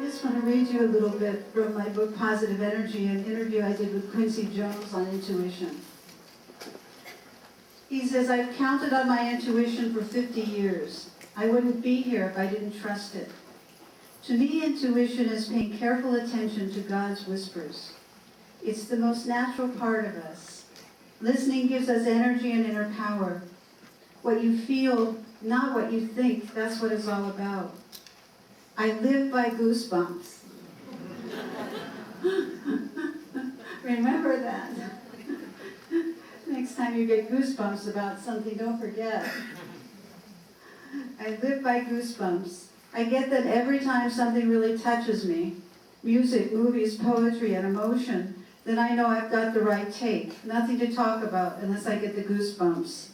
just want to read you a little bit from my book, Positive Energy, an interview I did with Quincy on intuition. He says, I've counted on my intuition for 50 years. I wouldn't be here if I didn't trust it. To me, intuition is paying careful attention to God's whispers. It's the most natural part of us. Listening gives us energy and inner power. What you feel, not what you think, that's what it's all about. I live by goosebumps. Remember that. Next time you get goosebumps about something, don't forget. I live by goosebumps. I get that every time something really touches me, music, movies, poetry, and emotion, then I know I've got the right take. Nothing to talk about unless I get the goosebumps.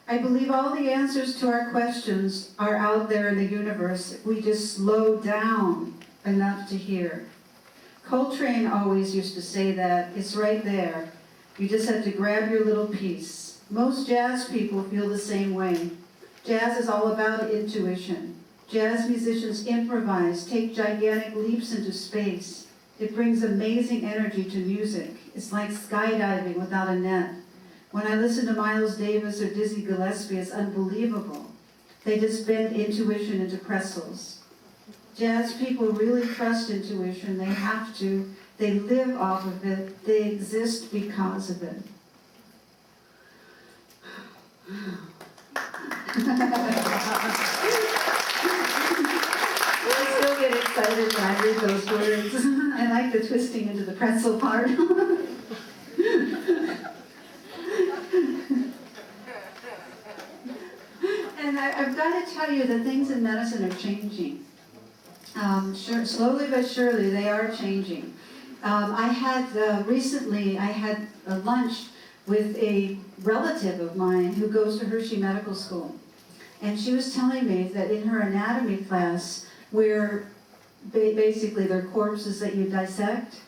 I believe all the answers to our questions are out there in the universe if we just slow down enough to hear. Coltrane always used to say that. It's right there. You just have to grab your little piece. Most jazz people feel the same way. Jazz is all about intuition. Jazz musicians improvise, take gigantic leaps into space. It brings amazing energy to music. It's like skydiving without a net. When I listen to Miles Davis or Dizzy Gillespie, it's unbelievable. They just bend intuition into pretzels. Jazz people really trust intuition. They have to. They live off of it. They exist because of it. I still get excited when I read those words. I like the twisting into the pretzel part. And I've got to tell you that things in medicine are changing. Slowly but surely, they are changing. Recently I had a lunch with a relative of mine who goes to Hershey Medical School. And she was telling me that in her anatomy class, where basically they're corpses that you dissect,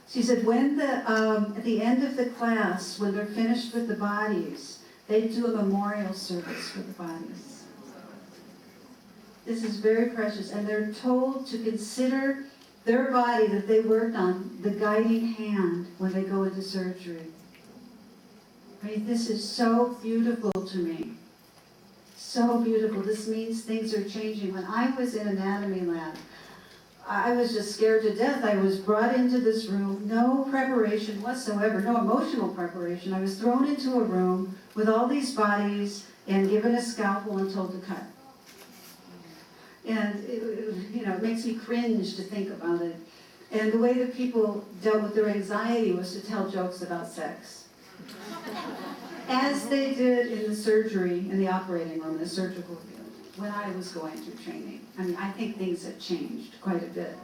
she said when at the end of the class, when they're finished with the bodies, they do a memorial service for the bodies. This is very precious, and they're told to consider their body that they worked on the guiding hand when they go into surgery. I mean, this is so beautiful to me. So beautiful. This means things are changing. When I was in anatomy lab, I was just scared to death. I was brought into this room, no preparation whatsoever, no emotional preparation. I was thrown into a room with all these bodies and given a scalpel and told to cut. And it makes me cringe to think about it. And the way that people dealt with their anxiety was to tell jokes about sex. As they did in the surgery, in the operating room, in the surgical field, when I was going through training. I mean, I think things have changed quite a bit.